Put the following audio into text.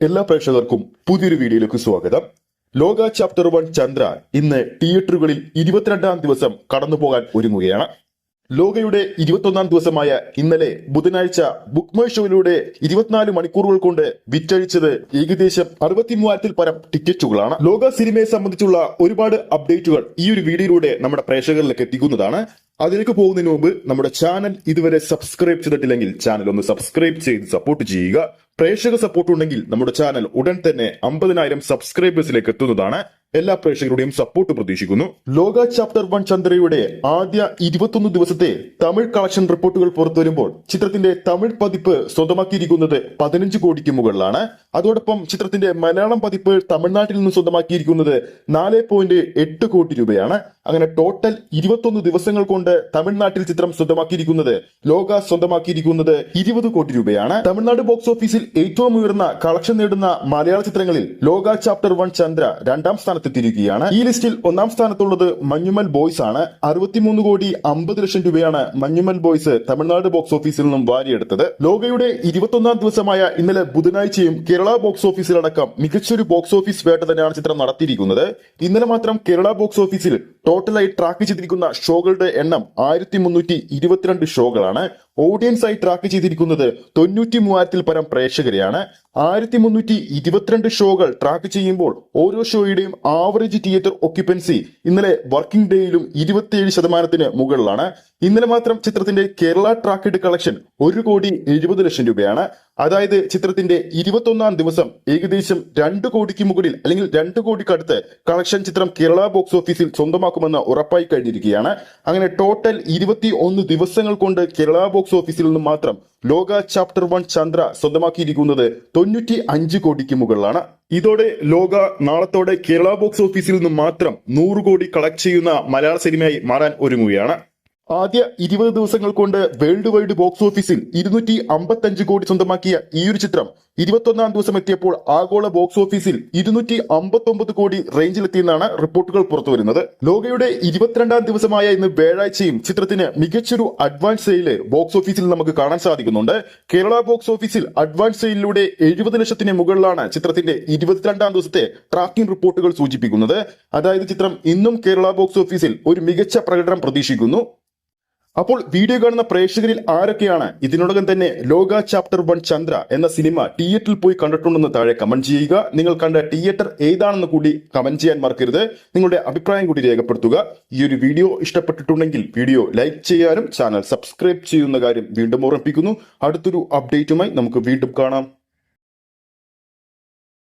എല്ലാ പ്രേക്ഷകർക്കും പുതിയൊരു വീഡിയോയിലേക്ക് സ്വാഗതം. ലോക ചാപ്റ്റർ 1 ചന്ദ്ര ഇന്ന് തിയേറ്ററുകളിൽ 22-ാം ദിവസം കടന്നുപോകാൻ ഒരുങ്ങുകയാണ്. ലോകയുടെ 21-ാം ദിവസമായ ഇന്നലെ ബുധനാഴ്ച ബുക്ക് മൈ ഷോയിലൂടെ 24 മണിക്കൂറുകൾ കൊണ്ട് വിറ്റഴിച്ചത് ഏകദേശം 63,000-ൽ പരം ടിക്കറ്റുകളാണ്. ലോക സിനിമയെ സംബന്ധിച്ചുള്ള ഒരുപാട് അപ്ഡേറ്റുകൾ ഈ ഒരു വീഡിയോയിലൂടെ നമ്മുടെ പ്രേക്ഷകരിലേക്ക് എത്തിക്കുന്നതാണ്. അതിലേക്ക് പോകുന്നതിന് മുമ്പ് നമ്മുടെ ചാനൽ ഇതുവരെ സബ്സ്ക്രൈബ് ചെയ്തിട്ടില്ലെങ്കിൽ ചാനൽ ഒന്ന് സബ്സ്ക്രൈബ് ചെയ്ത് സപ്പോർട്ട് ചെയ്യുക. പ്രേക്ഷക സപ്പോർട്ട് ഉണ്ടെങ്കിൽ നമ്മുടെ ചാനൽ ഉടൻ തന്നെ 50,000 സബ്സ്ക്രൈബേഴ്സിലേക്ക് എത്തുന്നതാണ്. എല്ലാ പ്രേക്ഷകരുടെയും സപ്പോർട്ട് പ്രതീക്ഷിക്കുന്നു. ലോക ചാപ്റ്റർ 1 ചന്ദ്രയുടെ ആദ്യ 21 ദിവസത്തെ തമിഴ് കളക്ഷൻ റിപ്പോർട്ടുകൾ പുറത്തു വരുമ്പോൾ ചിത്രത്തിന്റെ തമിഴ് പതിപ്പ് സ്വന്തമാക്കിയിരിക്കുന്നത് 15 കോടിക്ക് മുകളിലാണ്. അതോടൊപ്പം ചിത്രത്തിന്റെ മലയാളം പതിപ്പ് തമിഴ്നാട്ടിൽ നിന്ന് സ്വന്തമാക്കിയിരിക്കുന്നത് 4.8 കോടി രൂപയാണ്. അങ്ങനെ ടോട്ടൽ 21 ദിവസങ്ങൾ കൊണ്ട് തമിഴ്നാട്ടിൽ ചിത്രം സ്വന്തമാക്കിയിരിക്കുന്നത് ലോക സ്വന്തമാക്കിയിരിക്കുന്നത് 20 കോടി രൂപയാണ്. തമിഴ്നാട് ബോക്സ് ഓഫീസിൽ ഏറ്റവും ഉയർന്ന കളക്ഷൻ നേടുന്ന മലയാള ചിത്രങ്ങളിൽ ലോക ചാപ്റ്റർ 1 ചന്ദ്ര 2-ാം സ്ഥാനത്തെത്തിയിരിക്കുകയാണ്. ഈ ലിസ്റ്റിൽ 1-ാം സ്ഥാനത്തുള്ളത് മഞ്ഞുമൽ ബോയ്സ് ആണ്. 63,50,00,000 രൂപയാണ് മഞ്ഞുമൽ ബോയ്സ് തമിഴ്നാട് ബോക്സ് ഓഫീസിൽ നിന്നും വാരിയെടുത്തത്. ലോകയുടെ 21-ാം ദിവസമായ ഇന്നലെ ബുധനാഴ്ചയും കേരള ബോക്സ് ഓഫീസിലടക്കം മികച്ചൊരു ബോക്സ് ഓഫീസ് വേട്ട തന്നെയാണ് ചിത്രം നടത്തിയിരിക്കുന്നത്. ഇന്നലെ മാത്രം കേരള ബോക്സ് ഓഫീസിൽ ടോട്ടലായി ട്രാക്ക് ചെയ്തിരിക്കുന്ന ഷോകളുടെ എണ്ണം 1322 ഷോകളാണ്. ഓഡിയൻസ് ആയി ട്രാക്ക് ചെയ്തിരിക്കുന്നത് 93,000-ൽ പരം പ്രേക്ഷകരെയാണ്. 1322 ഷോകൾ ട്രാക്ക് ചെയ്യുമ്പോൾ ഓരോ ഷോയുടെയും ആവറേജ് തിയേറ്റർ ഒക്യുപ്പൻസി ഇന്നലെ വർക്കിംഗ് ഡേയിലും 27% മുകളിലാണ്. ഇന്നലെ മാത്രം ചിത്രത്തിന്റെ കേരള ട്രാക്കഡ് കളക്ഷൻ 1,70,00,000 രൂപയാണ്. അതായത് ചിത്രത്തിന്റെ 21-ാം ദിവസം ഏകദേശം 2 കോടിക്ക് മുകളിൽ അല്ലെങ്കിൽ 2 കോടിക്കടുത്ത് കളക്ഷൻ ചിത്രം കേരള ബോക്സ് ഓഫീസിൽ സ്വന്തമാക്കുമെന്ന് ഉറപ്പായി കഴിഞ്ഞിരിക്കുകയാണ്. അങ്ങനെ ടോട്ടൽ 21 ദിവസങ്ങൾ കൊണ്ട് കേരള ബോക്സ് ഓഫീസിൽ നിന്നും മാത്രം ലോക ചാപ്റ്റർ 1 ചന്ദ്ര സ്വന്തമാക്കിയിരിക്കുന്നത് 95 കോടിക്ക് മുകളിലാണ്. ഇതോടെ ലോക നാളത്തോടെ കേരള ബോക്സ് ഓഫീസിൽ നിന്നും മാത്രം 100 കോടി കളക്ട് ചെയ്യുന്ന മലയാള സിനിമയായി മാറാൻ ഒരുങ്ങുകയാണ്. ആദ്യ 20 ദിവസങ്ങൾ കൊണ്ട് വേൾഡ് വൈഡ് ബോക്സ് ഓഫീസിൽ 255 കോടി സ്വന്തമാക്കിയ ഈ ഒരു ചിത്രം 21-ാം ദിവസം എത്തിയപ്പോൾ ആഗോള ബോക്സ് ഓഫീസിൽ 259 കോടി റേഞ്ചിലെത്തിയെന്നാണ് റിപ്പോർട്ടുകൾ പുറത്തുവരുന്നത്. ലോകയുടെ 22-ാം ദിവസമായ ഇന്ന് വ്യാഴാഴ്ചയും ചിത്രത്തിന് മികച്ചൊരു അഡ്വാൻസ് സെയില് ബോക്സ് ഓഫീസിൽ നമുക്ക് കാണാൻ സാധിക്കുന്നുണ്ട്. കേരള ബോക്സ് ഓഫീസിൽ അഡ്വാൻസ് സെയിലിലൂടെ 70 ലക്ഷത്തിന് മുകളിലാണ് ചിത്രത്തിന്റെ 22-ാം ദിവസത്തെ ട്രാക്കിംഗ് റിപ്പോർട്ടുകൾ സൂചിപ്പിക്കുന്നത്. അതായത് ചിത്രം ഇന്നും കേരള ബോക്സ് ഓഫീസിൽ ഒരു മികച്ച പ്രകടനം പ്രതീക്ഷിക്കുന്നു. അപ്പോൾ വീഡിയോ കാണുന്ന പ്രേക്ഷകരിൽ ആരൊക്കെയാണ് ഇതിനോടകം തന്നെ ലോക ചാപ്റ്റർ 1 ചന്ദ്ര എന്ന സിനിമ തിയേറ്ററിൽ പോയി കണ്ടിട്ടുണ്ടെന്ന് താഴെ കമന്റ് ചെയ്യുക. നിങ്ങൾ കണ്ട തിയേറ്റർ ഏതാണെന്ന് കൂടി കമന്റ് ചെയ്യാൻ മറക്കരുത്. നിങ്ങളുടെ അഭിപ്രായം കൂടി രേഖപ്പെടുത്തുക. ഈ ഒരു വീഡിയോ ഇഷ്ടപ്പെട്ടിട്ടുണ്ടെങ്കിൽ വീഡിയോ ലൈക്ക് ചെയ്യാനും ചാനൽ സബ്സ്ക്രൈബ് ചെയ്യുന്ന കാര്യം വീണ്ടും ഓർമ്മിപ്പിക്കുന്നു. അടുത്തൊരു അപ്ഡേറ്റുമായി നമുക്ക് വീണ്ടും കാണാം.